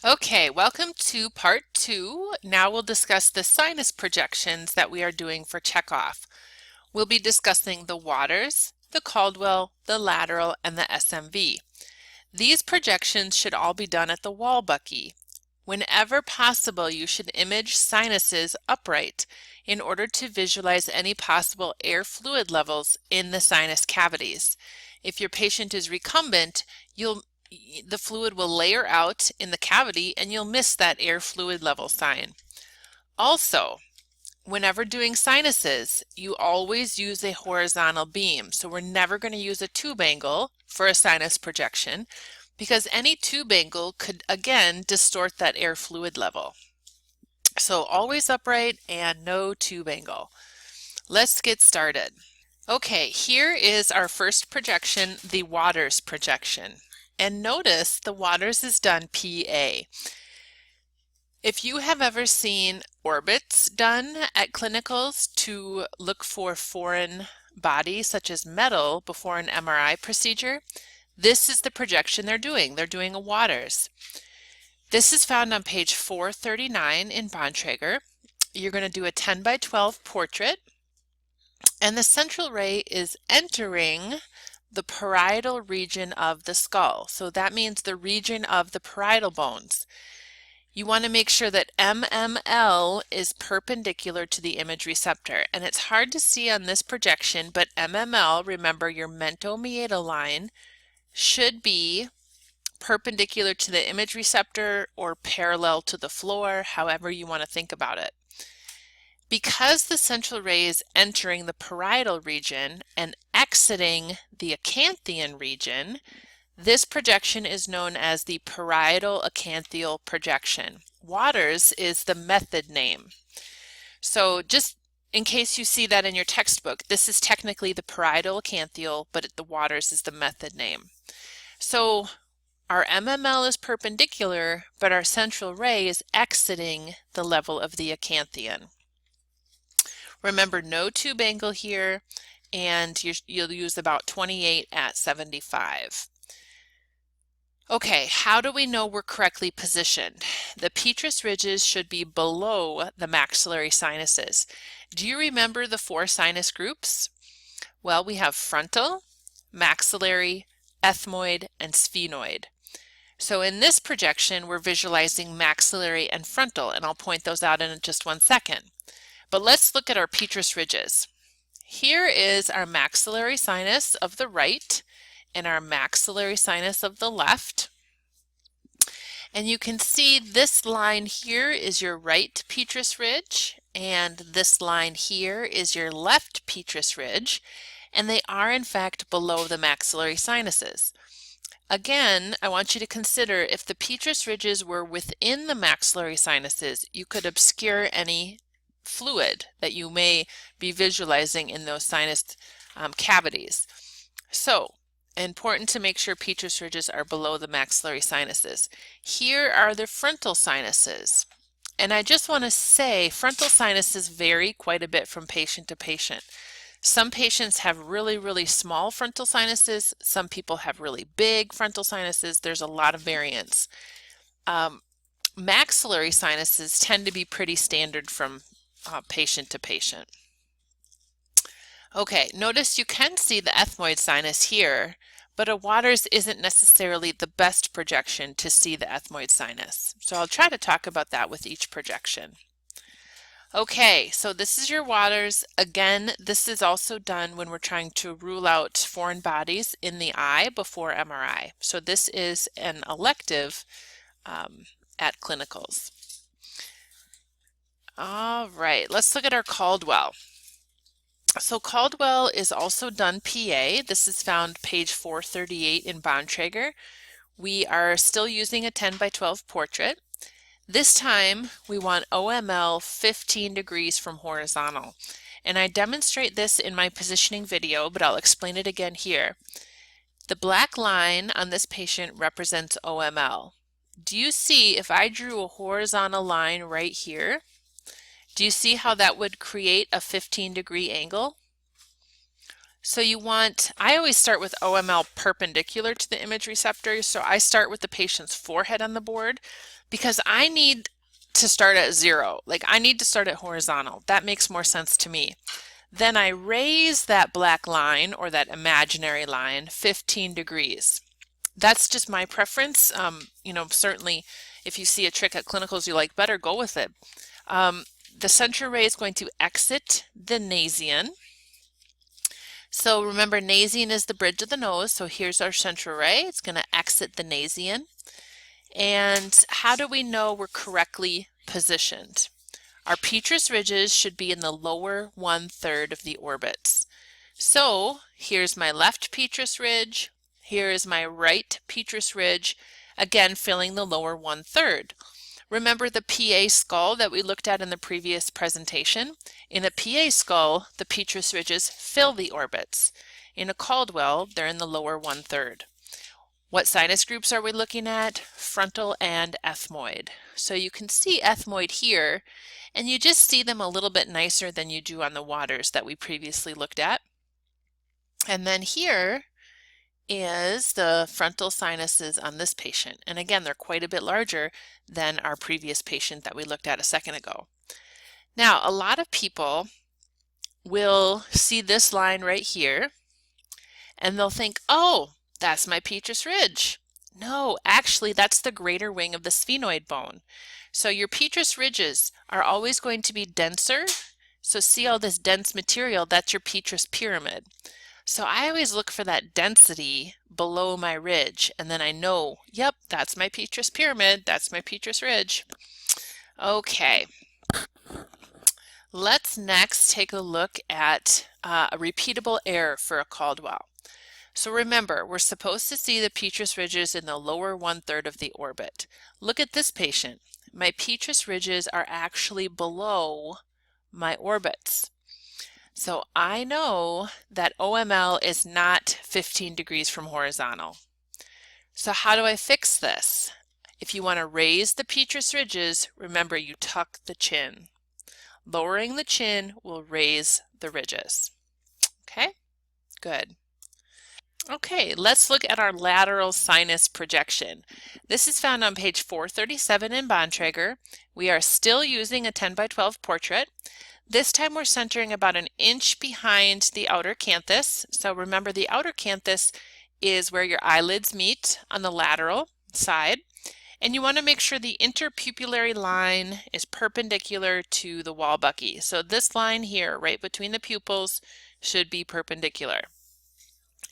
Okay, welcome to part 2. Now we'll discuss the sinus projections that we are doing for checkoff. We'll be discussing the Waters, the Caldwell, the Lateral, and the SMV. These projections should all be done at the wall bucky. Whenever possible, you should image sinuses upright in order to visualize any possible air fluid levels in the sinus cavities. If your patient is recumbent, the fluid will layer out in the cavity and you'll miss that air fluid level sign. Also, whenever doing sinuses, you always use a horizontal beam. So we're never going to use a tube angle for a sinus projection because any tube angle could again distort that air fluid level. So always upright and no tube angle. Let's get started. Okay, here is our first projection, the Waters projection. And notice the Waters is done PA. If you have ever seen orbits done at clinicals to look for foreign bodies such as metal before an MRI procedure, this is the projection they're doing. They're doing a Waters. This is found on page 439 in Bontrager. You're going to do a 10 by 12 portrait, and the central ray is entering the parietal region of the skull. So that means the region of the parietal bones. You want to make sure that MML is perpendicular to the image receptor. And it's hard to see on this projection, but MML, remember your mentomeatal line, should be perpendicular to the image receptor or parallel to the floor, however you want to think about it. Because the central ray is entering the parietal region and exiting the acanthian region, this projection is known as the parietal acanthial projection. Waters is the method name. So just in case you see that in your textbook, this is technically the parietal acanthial, but the Waters is the method name. So our MML is perpendicular, but our central ray is exiting the level of the acanthian. Remember, no tube angle here, and you'll use about 28 at 75. Okay, how do we know we're correctly positioned? The petrous ridges should be below the maxillary sinuses. Do you remember the 4 sinus groups? Well, we have frontal, maxillary, ethmoid, and sphenoid. So in this projection, we're visualizing maxillary and frontal, and I'll point those out in just one second. But let's look at our petrous ridges. Here is our maxillary sinus of the right and our maxillary sinus of the left. And you can see this line here is your right petrous ridge, and this line here is your left petrous ridge, and they are in fact below the maxillary sinuses. Again, I want you to consider if the petrous ridges were within the maxillary sinuses, you could obscure any fluid that you may be visualizing in those sinus cavities. So, important to make sure petrous ridges are below the maxillary sinuses. Here are the frontal sinuses. And I just want to say frontal sinuses vary quite a bit from patient to patient. Some patients have really, really small frontal sinuses. Some people have really big frontal sinuses. There's a lot of variance. Maxillary sinuses tend to be pretty standard from patient to patient. Okay, notice you can see the ethmoid sinus here, but a Waters isn't necessarily the best projection to see the ethmoid sinus. So I'll try to talk about that with each projection. Okay, so this is your Waters. Again, this is also done when we're trying to rule out foreign bodies in the eye before MRI. So this is an elective at clinicals. All right, let's look at our Caldwell. So Caldwell is also done PA. This is found page 438 in Bontrager. We are still using a 10 by 12 portrait. This time we want OML 15 degrees from horizontal. And I demonstrate this in my positioning video, but I'll explain it again here. The black line on this patient represents OML. Do you see if I drew a horizontal line right here? Do you see how that would create a 15-degree angle? So I always start with OML perpendicular to the image receptor. So I start with the patient's forehead on the board because I need to start at 0. Like I need to start at horizontal. That makes more sense to me. Then I raise that black line or that imaginary line 15 degrees. That's just my preference. Certainly if you see a trick at clinicals you like better, go with it. The central ray is going to exit the nasion. So remember, nasion is the bridge of the nose. So here's our central ray. It's going to exit the nasion. And how do we know we're correctly positioned? Our petrous ridges should be in the lower 1/3 of the orbits. So here's my left petrous ridge. Here is my right petrous ridge, again filling the lower 1/3. Remember the PA skull that we looked at in the previous presentation? In a PA skull, the petrous ridges fill the orbits. In a Caldwell, they're in the lower 1/3. What sinus groups are we looking at? Frontal and ethmoid. So you can see ethmoid here, and you just see them a little bit nicer than you do on the waters that we previously looked at. And then here is the frontal sinuses on this patient. And again, they're quite a bit larger than our previous patient that we looked at a second ago. Now, a lot of people will see this line right here, and they'll think, oh, that's my petrous ridge. No, actually, that's the greater wing of the sphenoid bone. So your petrous ridges are always going to be denser. So see all this dense material, that's your petrous pyramid. So I always look for that density below my ridge, and then I know, yep, that's my petrous pyramid, that's my petrous ridge. Okay, let's next take a look at a repeatable error for a Caldwell. So remember, we're supposed to see the petrous ridges in the lower 1/3 of the orbit. Look at this patient. My petrous ridges are actually below my orbits. So I know that OML is not 15 degrees from horizontal. So how do I fix this? If you want to raise the petrous ridges, remember you tuck the chin. Lowering the chin will raise the ridges. Okay, good. Okay, let's look at our lateral sinus projection. This is found on page 437 in Bontrager. We are still using a 10 by 12 portrait. This time we're centering about 1 inch behind the outer canthus. So remember, the outer canthus is where your eyelids meet on the lateral side. And you want to make sure the interpupillary line is perpendicular to the wall bucky. So this line here, right between the pupils, should be perpendicular.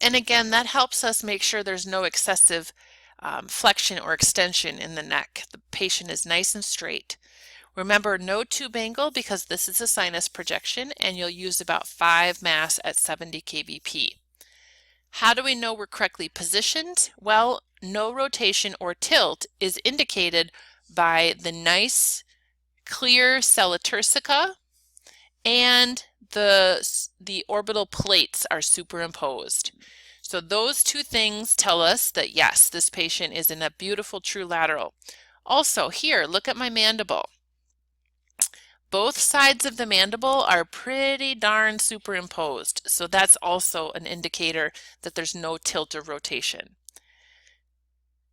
And again, that helps us make sure there's no excessive flexion or extension in the neck. The patient is nice and straight. Remember, no tube angle because this is a sinus projection, and you'll use about 5 Mass at 70 kbp. How do we know we're correctly positioned? Well, no rotation or tilt is indicated by the nice clear sella turcica, and the orbital plates are superimposed. So those two things tell us that yes, this patient is in a beautiful true lateral. Also here, look at my mandible. Both sides of the mandible are pretty darn superimposed, so that's also an indicator that there's no tilt or rotation.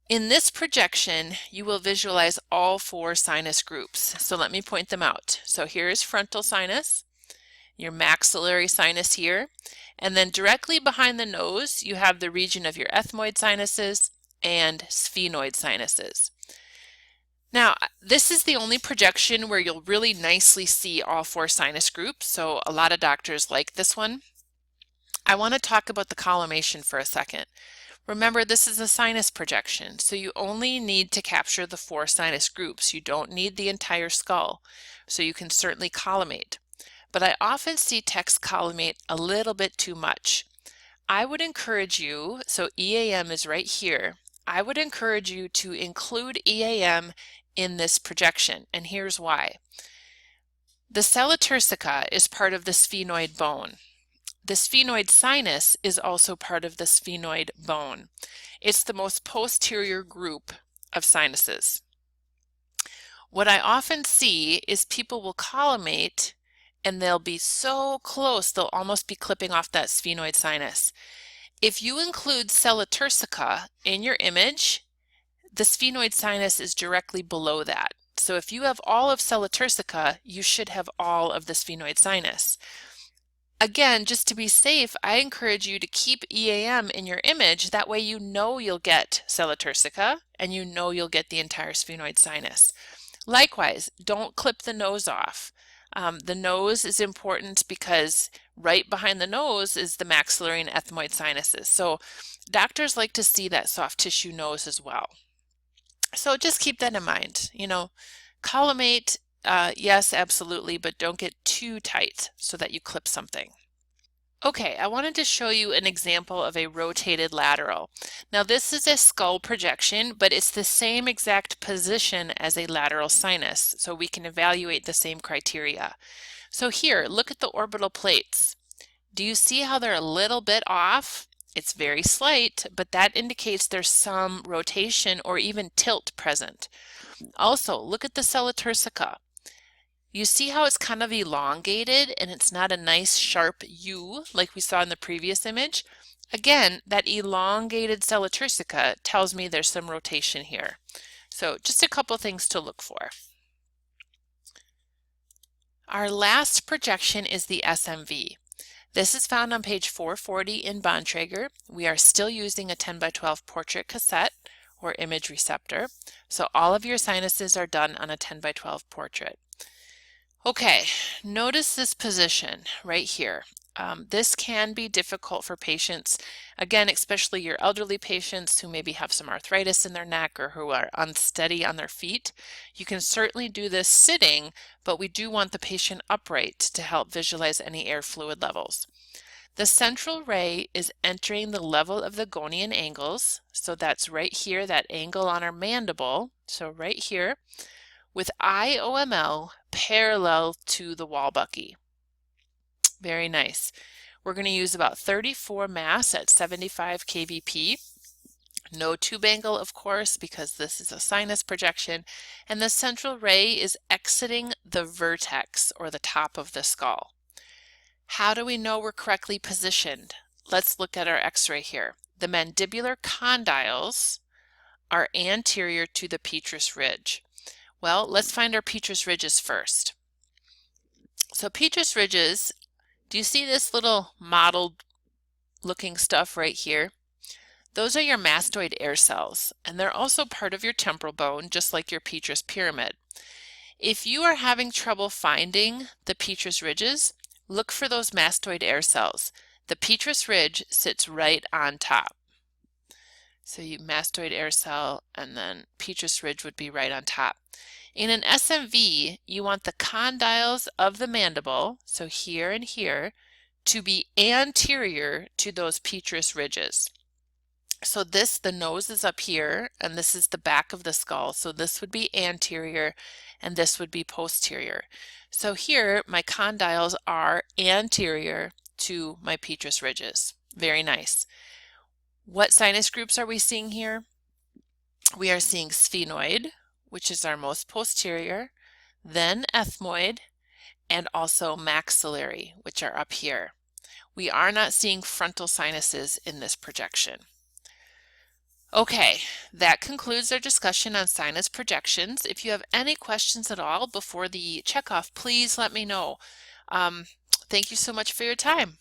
In this projection, you will visualize all 4 sinus groups. So let me point them out. So here is frontal sinus, your maxillary sinus here, and then directly behind the nose, you have the region of your ethmoid sinuses and sphenoid sinuses. Now, this is the only projection where you'll really nicely see all 4 sinus groups, so a lot of doctors like this one. I want to talk about the collimation for a second. Remember, this is a sinus projection, so you only need to capture the 4 sinus groups. You don't need the entire skull, so you can certainly collimate. But I often see techs collimate a little bit too much. I would encourage you, so EAM is right here, I would encourage you to include EAM in this projection, and here's why. The sella turcica is part of the sphenoid bone. The sphenoid sinus is also part of the sphenoid bone. It's the most posterior group of sinuses. What I often see is people will collimate and they'll be so close, they'll almost be clipping off that sphenoid sinus. If you include selaturcica in your image, the sphenoid sinus is directly below that. So if you have all of selaturcica, you should have all of the sphenoid sinus. Again, just to be safe, I encourage you to keep EAM in your image. That way you know you'll get selaturcica and you know you'll get the entire sphenoid sinus. Likewise, don't clip the nose off. The nose is important because right behind the nose is the maxillary and ethmoid sinuses. So doctors like to see that soft tissue nose as well. So just keep that in mind. Collimate, yes, absolutely, but don't get too tight so that you clip something. Okay, I wanted to show you an example of a rotated lateral. Now this is a skull projection, but it's the same exact position as a lateral sinus, so we can evaluate the same criteria. So here, look at the orbital plates. Do you see how they're a little bit off? It's very slight, but that indicates there's some rotation or even tilt present. Also, look at the selaturcica. You see how it's kind of elongated and it's not a nice sharp U like we saw in the previous image? Again, that elongated selaturcica tells me there's some rotation here. So just a couple things to look for. Our last projection is the SMV. This is found on page 440 in Bontrager. We are still using a 10 by 12 portrait cassette or image receptor. So all of your sinuses are done on a 10 by 12 portrait. Okay, notice this position right here. This can be difficult for patients, again, especially your elderly patients who maybe have some arthritis in their neck or who are unsteady on their feet. You can certainly do this sitting, but we do want the patient upright to help visualize any air fluid levels. The central ray is entering the level of the gonian angles, so that's right here, that angle on our mandible, so right here, with IOML parallel to the wall bucky. Very nice. We're going to use about 34 mass at 75 kVp. No tube angle, of course, because this is a sinus projection, and the central ray is exiting the vertex or the top of the skull. How do we know we're correctly positioned? Let's look at our x-ray here. The mandibular condyles are anterior to the petrous ridge. Well, let's find our petrous ridges first. So petrous ridges, do you see this little mottled looking stuff right here? Those are your mastoid air cells, and they're also part of your temporal bone, just like your petrous pyramid. If you are having trouble finding the petrous ridges, look for those mastoid air cells. The petrous ridge sits right on top. So you mastoid air cell, and then petrous ridge would be right on top. In an SMV, you want the condyles of the mandible, so here and here, to be anterior to those petrous ridges. So the nose is up here, and this is the back of the skull. So this would be anterior, and this would be posterior. So here, my condyles are anterior to my petrous ridges. Very nice. What sinus groups are we seeing here? We are seeing sphenoid, which is our most posterior, then ethmoid, and also maxillary, which are up here. We are not seeing frontal sinuses in this projection. Okay, that concludes our discussion on sinus projections. If you have any questions at all before the checkoff, please let me know. Thank you so much for your time.